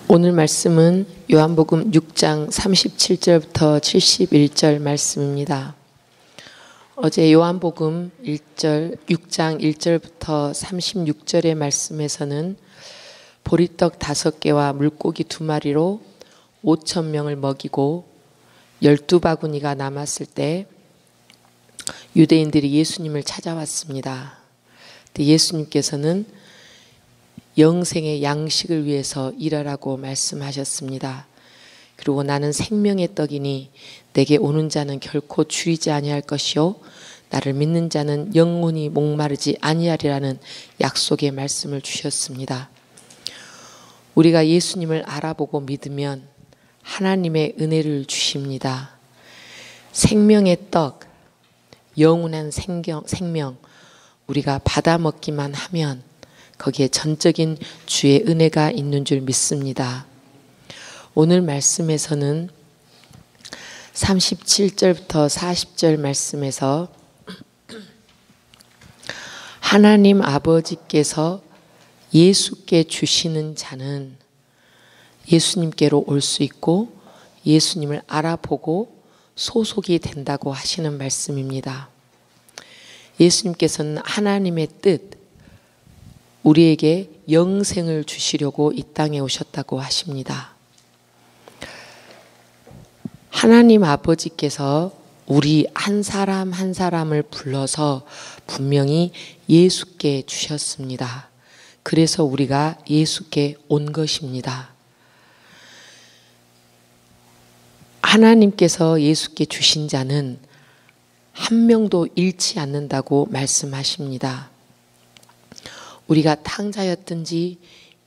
오늘 말씀은 요한복음 6장 37절부터 71절 말씀입니다. 어제 요한복음 6장 1절부터 36절의 말씀에서는 보리떡 5개와 물고기 2마리로 5,000명을 먹이고 12바구니가 남았을 때 유대인들이 예수님을 찾아왔습니다. 예수님께서는 영생의 양식을 위해서 일하라고 말씀하셨습니다. 그리고 나는 생명의 떡이니 내게 오는 자는 결코 줄이지 아니할 것이요 나를 믿는 자는 영원히 목마르지 아니하리라는 약속의 말씀을 주셨습니다. 우리가 예수님을 알아보고 믿으면 하나님의 은혜를 주십니다. 생명의 떡, 영원한 생명, 우리가 받아 먹기만 하면 거기에 전적인 주의 은혜가 있는 줄 믿습니다. 오늘 말씀에서는 37절부터 40절 말씀에서 하나님 아버지께서 예수께 주시는 자는 예수님께로 올 수 있고 예수님을 알아보고 소속이 된다고 하시는 말씀입니다. 예수님께서는 하나님의 뜻, 우리에게 영생을 주시려고 이 땅에 오셨다고 하십니다. 하나님 아버지께서 우리 한 사람 한 사람을 불러서 분명히 예수께 주셨습니다. 그래서 우리가 예수께 온 것입니다. 하나님께서 예수께 주신 자는 한 명도 잃지 않는다고 말씀하십니다. 우리가 탕자였든지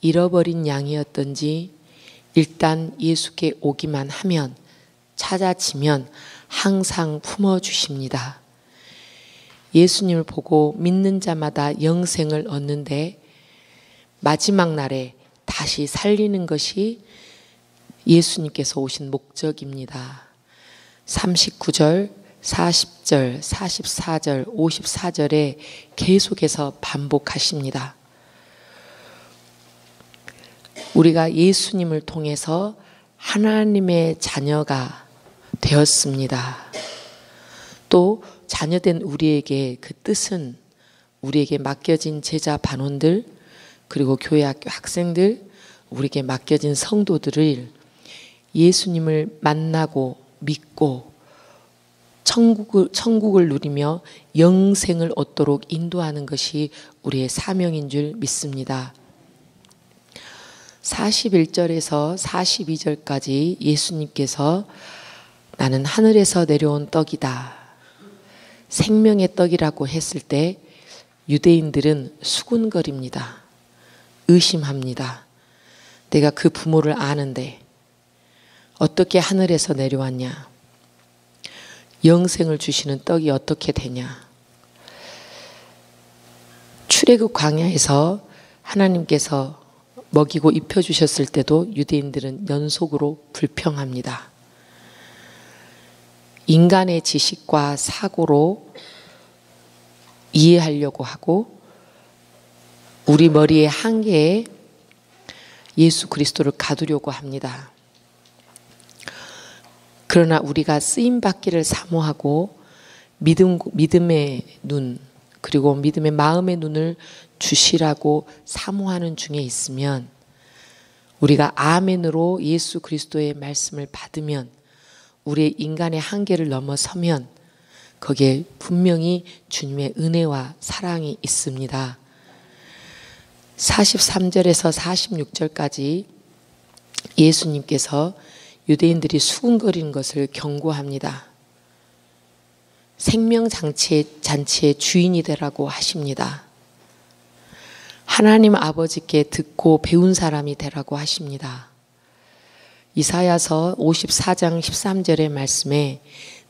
잃어버린 양이었든지 일단 예수께 오기만 하면 찾아지면 항상 품어주십니다. 예수님을 보고 믿는 자마다 영생을 얻는데 마지막 날에 다시 살리는 것이 예수님께서 오신 목적입니다. 39절, 40절, 44절, 54절에 계속해서 반복하십니다. 우리가 예수님을 통해서 하나님의 자녀가 되었습니다. 또 자녀된 우리에게 그 뜻은 우리에게 맡겨진 제자 반원들 그리고 교회 학교 학생들 우리에게 맡겨진 성도들을 예수님을 만나고 믿고 천국을 누리며 영생을 얻도록 인도하는 것이 우리의 사명인 줄 믿습니다. 41절에서 42절까지 예수님께서 나는 하늘에서 내려온 떡이다. 생명의 떡이라고 했을 때 유대인들은 수군거립니다. 의심합니다. 내가 그 부모를 아는데 어떻게 하늘에서 내려왔냐? 영생을 주시는 떡이 어떻게 되냐? 출애굽 광야에서 하나님께서 먹이고 입혀주셨을 때도 유대인들은 연속으로 불평합니다. 인간의 지식과 사고로 이해하려고 하고 우리 머리의 한계에 예수 그리스도를 가두려고 합니다. 그러나 우리가 쓰임받기를 사모하고 믿음의 눈 그리고 믿음의 마음의 눈을 주시라고 사모하는 중에 있으면 우리가 아멘으로 예수 그리스도의 말씀을 받으면 우리의 인간의 한계를 넘어서면 거기에 분명히 주님의 은혜와 사랑이 있습니다. 43절에서 46절까지 예수님께서 유대인들이 수군거리는 것을 경고합니다. 생명잔치의 주인이 되라고 하십니다. 하나님 아버지께 듣고 배운 사람이 되라고 하십니다. 이사야서 54장 13절의 말씀에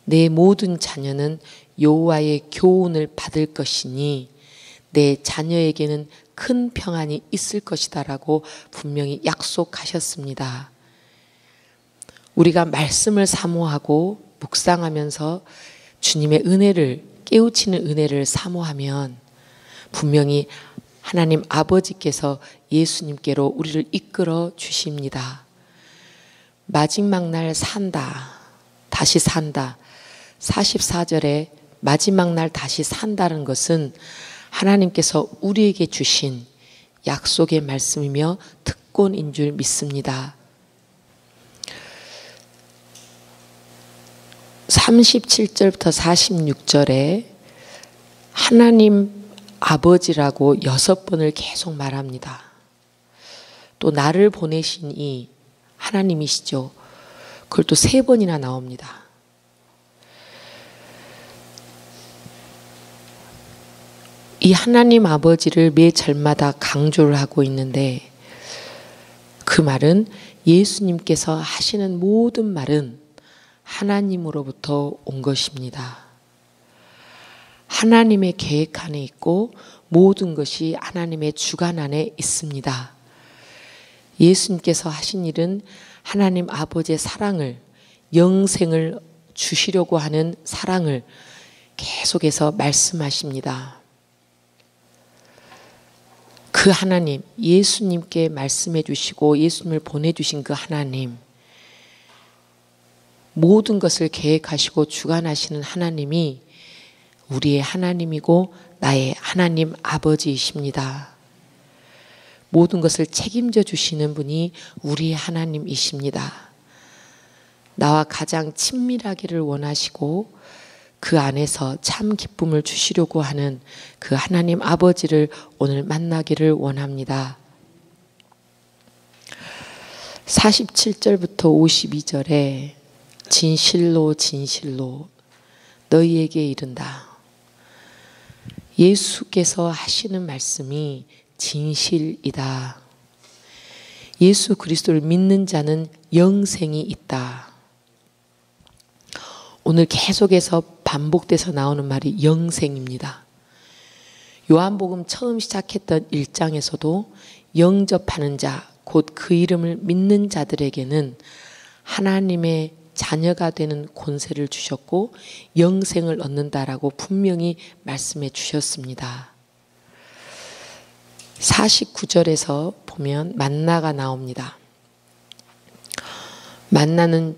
내 모든 자녀는 여호와의 교훈을 받을 것이니 내 자녀에게는 큰 평안이 있을 것이다 라고 분명히 약속하셨습니다. 우리가 말씀을 사모하고 묵상하면서 주님의 은혜를 깨우치는 은혜를 사모하면 분명히 하나님 아버지께서 예수님께로 우리를 이끌어 주십니다. 마지막 날 산다, 다시 산다. 44절에 마지막 날 다시 산다는 것은 하나님께서 우리에게 주신 약속의 말씀이며 특권인 줄 믿습니다. 37절부터 46절에 하나님 아버지라고 6번을 계속 말합니다. 또 나를 보내신 이 하나님이시죠. 그걸 또 3번이나 나옵니다. 이 하나님 아버지를 매 절마다 강조를 하고 있는데 그 말은 예수님께서 하시는 모든 말은 하나님으로부터 온 것입니다. 하나님의 계획 안에 있고 모든 것이 하나님의 주관 안에 있습니다. 예수님께서 하신 일은 하나님 아버지의 사랑을, 영생을 주시려고 하는 사랑을 계속해서 말씀하십니다. 그 하나님, 예수님께 말씀해 주시고 예수님을 보내주신 그 하나님, 모든 것을 계획하시고 주관하시는 하나님이 우리의 하나님이고 나의 하나님 아버지이십니다. 모든 것을 책임져 주시는 분이 우리의 하나님이십니다. 나와 가장 친밀하기를 원하시고 그 안에서 참 기쁨을 주시려고 하는 그 하나님 아버지를 오늘 만나기를 원합니다. 47절부터 52절에 진실로 진실로 너희에게 이른다. 예수께서 하시는 말씀이 진실이다. 예수 그리스도를 믿는 자는 영생이 있다. 오늘 계속해서 반복돼서 나오는 말이 영생입니다. 요한복음 처음 시작했던 1장에서도 영접하는 자, 곧 그 이름을 믿는 자들에게는 하나님의 자녀가 되는 권세를 주셨고 영생을 얻는다라고 분명히 말씀해 주셨습니다. 49절에서 보면 만나가 나옵니다. 만나는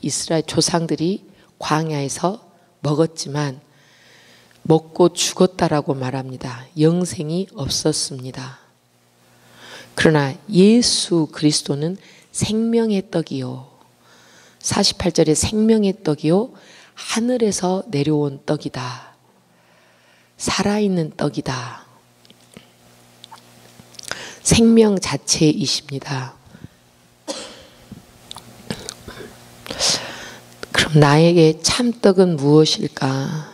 이스라엘 조상들이 광야에서 먹었지만 먹고 죽었다라고 말합니다. 영생이 없었습니다. 그러나 예수 그리스도는 생명의 떡이요. 48절에 생명의 떡이요. 하늘에서 내려온 떡이다. 살아있는 떡이다. 생명 자체이십니다. 그럼 나에게 참떡은 무엇일까?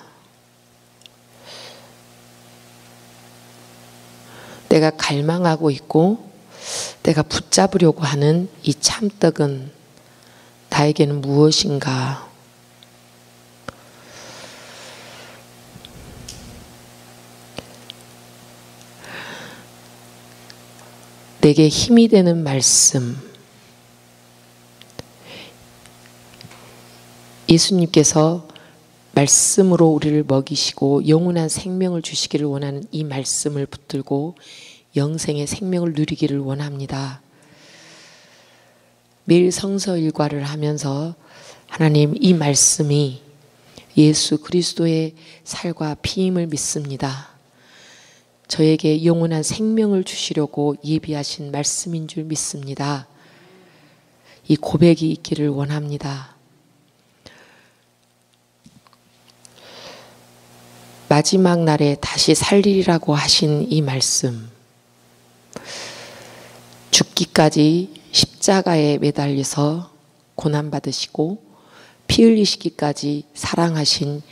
내가 갈망하고 있고 내가 붙잡으려고 하는 이 참떡은 나에게는 무엇인가? 내게 힘이 되는 말씀. 예수님께서 말씀으로 우리를 먹이시고 영원한 생명을 주시기를 원하는 이 말씀을 붙들고 영생의 생명을 누리기를 원합니다. 매일 성서 일과를 하면서 하나님 이 말씀이 예수 그리스도의 살과 피임을 믿습니다. 저에게 영원한 생명을 주시려고 예비하신 말씀인 줄 믿습니다. 이 고백이 있기를 원합니다. 마지막 날에 다시 살리리라고 하신 이 말씀, 죽기까지 십자가에 매달려서 고난받으시고 피 흘리시기까지 사랑하신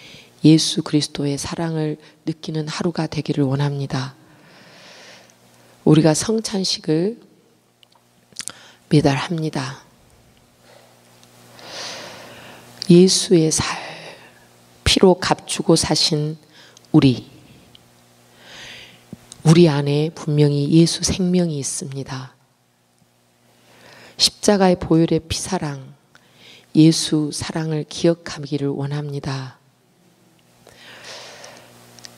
예수 그리스도의 사랑을 느끼는 하루가 되기를 원합니다. 우리가 성찬식을 매달 합니다. 예수의 살, 피로 값주고 사신 우리 안에 분명히 예수 생명이 있습니다. 십자가의 보혈의 피사랑, 예수 사랑을 기억하기를 원합니다.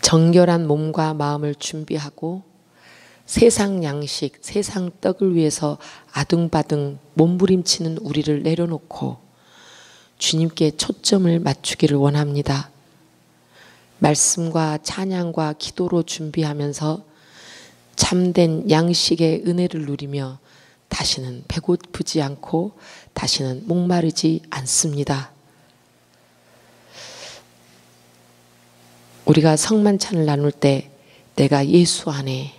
정결한 몸과 마음을 준비하고 세상 양식, 세상 떡을 위해서 아둥바둥 몸부림치는 우리를 내려놓고 주님께 초점을 맞추기를 원합니다. 말씀과 찬양과 기도로 준비하면서 참된 양식의 은혜를 누리며 다시는 배고프지 않고 다시는 목마르지 않습니다. 우리가 성만찬을 나눌 때 내가 예수 안에,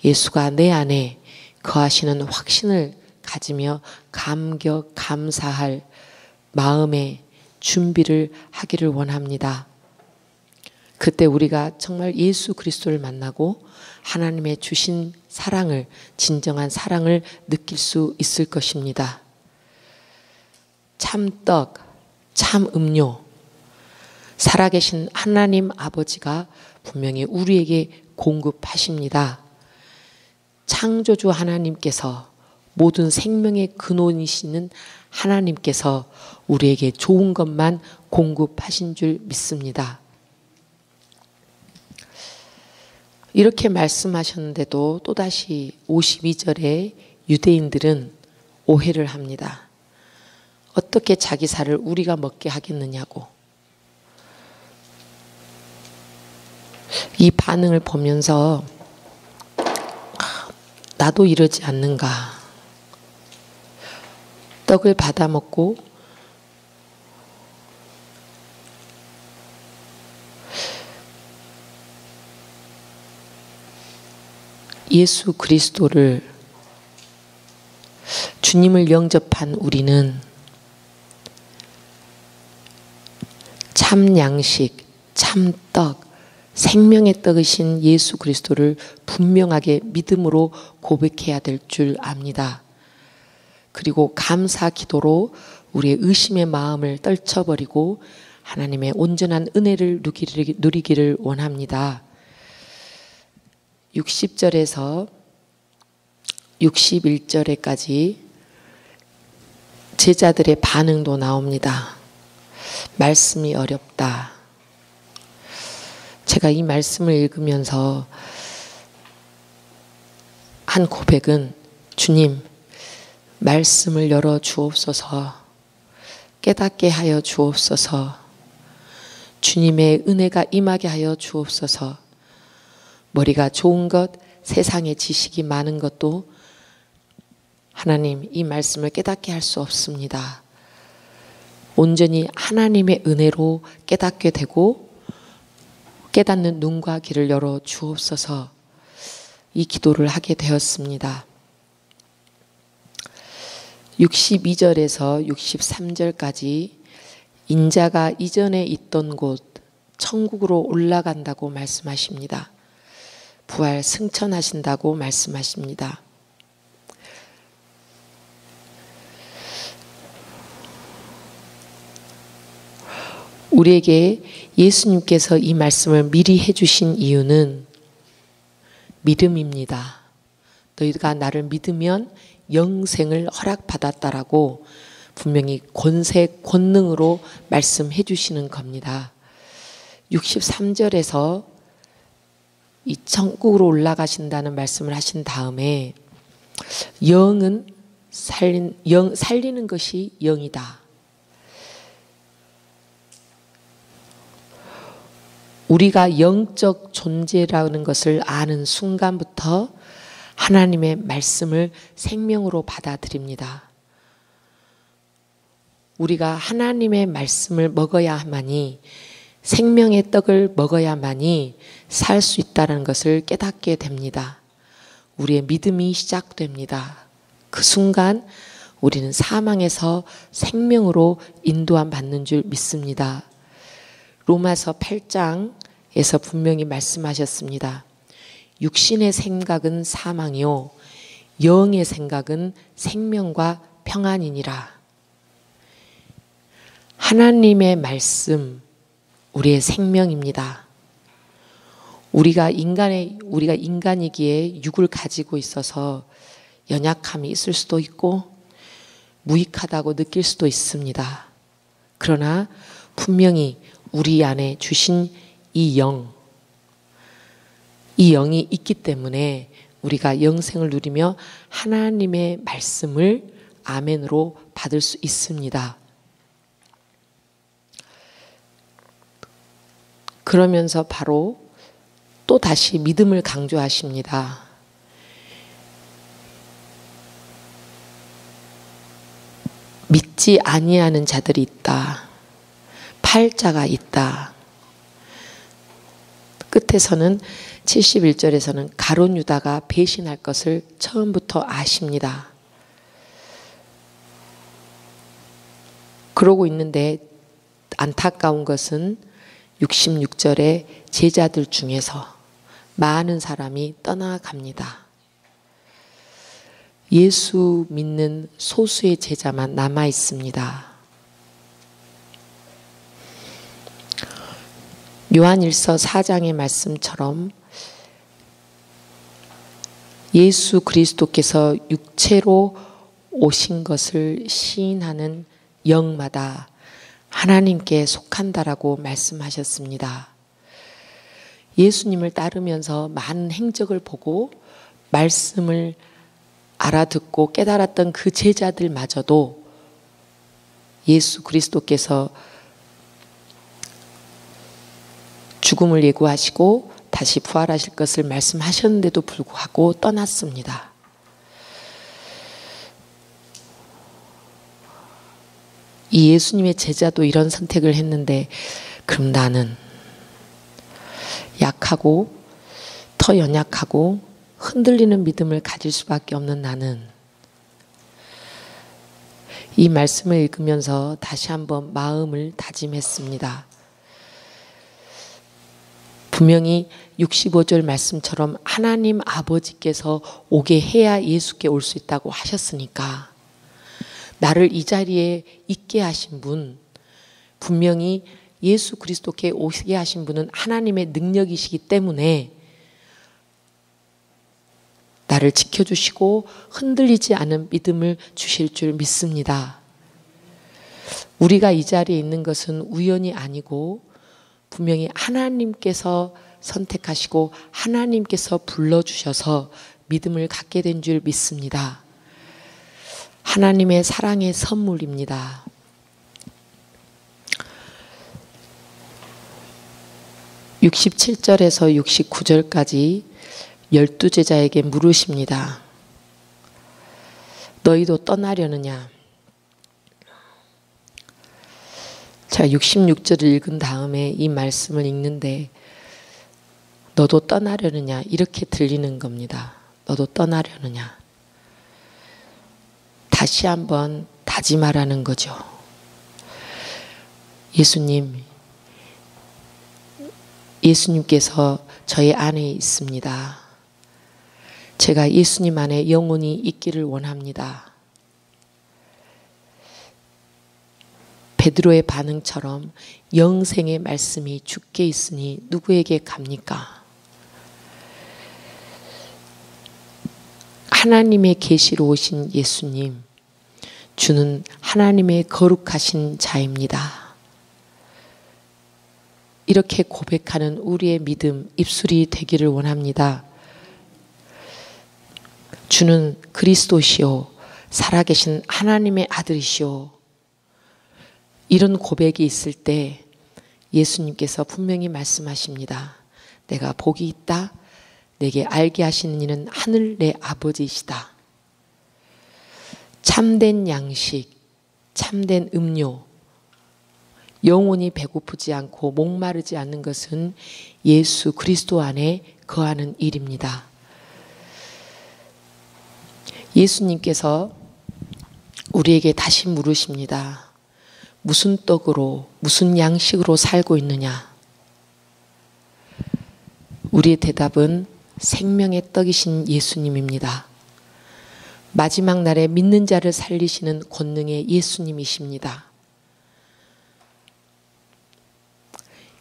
예수가 내 안에 거하시는 확신을 가지며 감격, 감사할 마음의 준비를 하기를 원합니다. 그때 우리가 정말 예수 그리스도를 만나고 하나님의 주신 사랑을, 진정한 사랑을 느낄 수 있을 것입니다. 참떡, 참 음료, 살아계신 하나님 아버지가 분명히 우리에게 공급하십니다. 창조주 하나님께서, 모든 생명의 근원이시는 하나님께서 우리에게 좋은 것만 공급하신 줄 믿습니다. 이렇게 말씀하셨는데도 또다시 52절에 유대인들은 오해를 합니다. 어떻게 자기 살을 우리가 먹게 하겠느냐고. 이 반응을 보면서 나도 이러지 않는가. 떡을 받아 먹고 예수 그리스도를, 주님을 영접한 우리는 참 양식, 참 떡, 생명의 떡이신 예수 그리스도를 분명하게 믿음으로 고백해야 될 줄 압니다. 그리고 감사 기도로 우리의 의심의 마음을 떨쳐버리고 하나님의 온전한 은혜를 누리기를 원합니다. 60절에서 61절에까지 제자들의 반응도 나옵니다. 말씀이 어렵다. 제가 이 말씀을 읽으면서 한 고백은, 주님, 말씀을 열어 주옵소서, 깨닫게 하여 주옵소서, 주님의 은혜가 임하게 하여 주옵소서. 머리가 좋은 것, 세상의 지식이 많은 것도 하나님, 이 말씀을 깨닫게 할 수 없습니다. 온전히 하나님의 은혜로 깨닫게 되고 깨닫는 눈과 귀를 열어 주옵소서. 이 기도를 하게 되었습니다. 62절에서 63절까지 인자가 이전에 있던 곳 천국으로 올라간다고 말씀하십니다. 부활 승천하신다고 말씀하십니다. 우리에게 예수님께서 이 말씀을 미리 해주신 이유는 믿음입니다. 너희가 나를 믿으면 영생을 허락받았다라고 분명히 권세, 권능으로 말씀해 주시는 겁니다. 63절에서 이 천국으로 올라가신다는 말씀을 하신 다음에 영은 살리는 것이 영이다. 우리가 영적 존재라는 것을 아는 순간부터 하나님의 말씀을 생명으로 받아들입니다. 우리가 하나님의 말씀을 먹어야만이, 생명의 떡을 먹어야만이 살 수 있다는 것을 깨닫게 됩니다. 우리의 믿음이 시작됩니다. 그 순간 우리는 사망에서 생명으로 인도함 받는 줄 믿습니다. 로마서 8장에서 분명히 말씀하셨습니다. 육신의 생각은 사망이요 영의 생각은 생명과 평안이니라. 하나님의 말씀, 우리의 생명입니다. 우리가 인간이기에 육을 가지고 있어서 연약함이 있을 수도 있고 무익하다고 느낄 수도 있습니다. 그러나 분명히 우리 안에 주신 이 영이 있기 때문에 우리가 영생을 누리며 하나님의 말씀을 아멘으로 받을 수 있습니다. 그러면서 바로 또 다시 믿음을 강조하십니다. 믿지 아니하는 자들이 있다. 팔자가 있다. 끝에서는 71절에서는 가룟 유다가 배신할 것을 처음부터 아십니다. 그러고 있는데 안타까운 것은 66절에 제자들 중에서 많은 사람이 떠나갑니다. 예수 믿는 소수의 제자만 남아 있습니다. 요한일서 4장의 말씀처럼 예수 그리스도께서 육체로 오신 것을 시인하는 영마다 하나님께 속한다라고 말씀하셨습니다. 예수님을 따르면서 많은 행적을 보고 말씀을 알아듣고 깨달았던 그 제자들마저도 예수 그리스도께서 죽음을 예고하시고 다시 부활하실 것을 말씀하셨는데도 불구하고 떠났습니다. 이 예수님의 제자도 이런 선택을 했는데 그럼 나는 약하고 더 연약하고 흔들리는 믿음을 가질 수밖에 없는 나는 이 말씀을 읽으면서 다시 한번 마음을 다짐했습니다. 분명히 65절 말씀처럼 하나님 아버지께서 오게 해야 예수께 올 수 있다고 하셨으니까 나를 이 자리에 있게 하신 분, 분명히 예수 그리스도께 오게 하신 분은 하나님의 능력이시기 때문에 나를 지켜주시고 흔들리지 않은 믿음을 주실 줄 믿습니다. 우리가 이 자리에 있는 것은 우연이 아니고 분명히 하나님께서 선택하시고 하나님께서 불러주셔서 믿음을 갖게 된 줄 믿습니다. 하나님의 사랑의 선물입니다. (67절에서 69절까지) 12제자에게 물으십니다. 너희도 떠나려느냐? 자, 66절을 읽은 다음에 이 말씀을 읽는데 너도 떠나려느냐? 이렇게 들리는 겁니다. 너도 떠나려느냐? 다시 한번 다짐하라는 거죠. 예수님께서 저의 안에 있습니다. 제가 예수님 안에 영원히 있기를 원합니다. 베드로의 반응처럼 영생의 말씀이 주께 있으니 누구에게 갑니까? 하나님의 계시로 오신 예수님, 주는 하나님의 거룩하신 자입니다. 이렇게 고백하는 우리의 믿음, 입술이 되기를 원합니다. 주는 그리스도시요 살아계신 하나님의 아들이시오. 이런 고백이 있을 때 예수님께서 분명히 말씀하십니다. 내가 복이 있다. 내게 알게 하시는 이는 하늘 내 아버지이시다. 참된 양식, 참된 음료, 영원히 배고프지 않고 목마르지 않는 것은 예수 그리스도 안에 거하는 일입니다. 예수님께서 우리에게 다시 물으십니다. 무슨 떡으로, 무슨 양식으로 살고 있느냐? 우리의 대답은 생명의 떡이신 예수님입니다. 마지막 날에 믿는 자를 살리시는 권능의 예수님이십니다.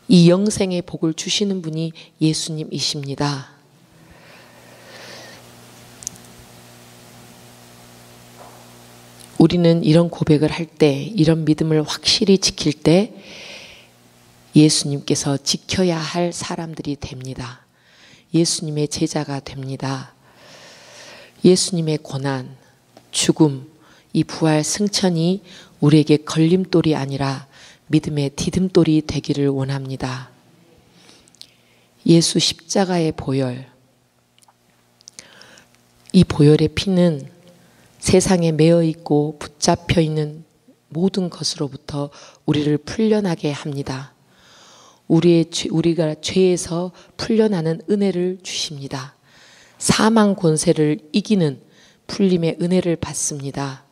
이 영생의 복을 주시는 분이 예수님이십니다. 우리는 이런 고백을 할 때, 이런 믿음을 확실히 지킬 때 예수님께서 지켜야 할 사람들이 됩니다. 예수님의 제자가 됩니다. 예수님의 고난, 죽음, 이 부활 승천이 우리에게 걸림돌이 아니라 믿음의 디딤돌이 되기를 원합니다. 예수 십자가의 보혈, 이 보혈의 피는 세상에 매여 있고 붙잡혀 있는 모든 것으로부터 우리를 풀려나게 합니다. 우리가 죄에서 풀려나는 은혜를 주십니다. 사망 권세를 이기는 풀림의 은혜를 받습니다.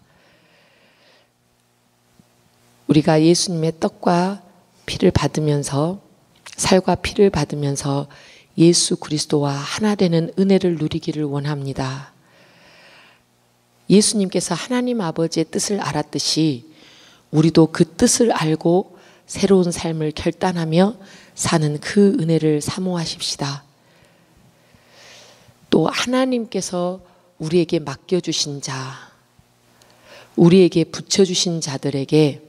우리가 예수님의 떡과 피를 받으면서, 살과 피를 받으면서 예수 그리스도와 하나 되는 은혜를 누리기를 원합니다. 예수님께서 하나님 아버지의 뜻을 알았듯이 우리도 그 뜻을 알고 새로운 삶을 결단하며 사는 그 은혜를 사모하십시다. 또 하나님께서 우리에게 맡겨주신 자, 우리에게 붙여주신 자들에게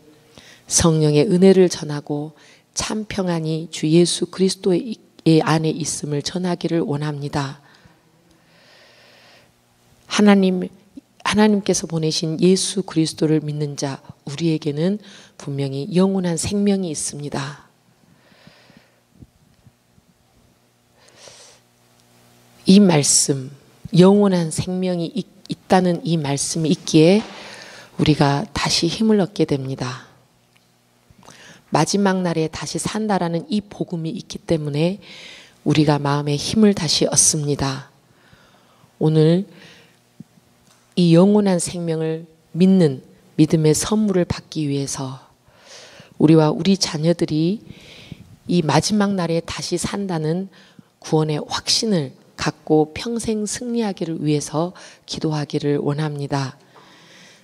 성령의 은혜를 전하고 참 평안이 주 예수 그리스도의 안에 있음을 전하기를 원합니다. 하나님께서 보내신 예수 그리스도를 믿는 자, 우리에게는 분명히 영원한 생명이 있습니다. 이 말씀, 영원한 생명이 있다는 이 말씀이 있기에 우리가 다시 힘을 얻게 됩니다. 마지막 날에 다시 산다라는 이 복음이 있기 때문에 우리가 마음의 힘을 다시 얻습니다. 오늘 이 영원한 생명을 믿는 믿음의 선물을 받기 위해서 우리와 우리 자녀들이 이 마지막 날에 다시 산다는 구원의 확신을 갖고 평생 승리하기를 위해서 기도하기를 원합니다.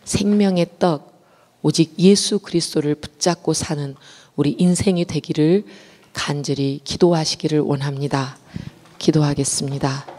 생명의 떡, 오직 예수 그리스도를 붙잡고 사는 우리 인생이 되기를 간절히 기도하시기를 원합니다. 기도하겠습니다.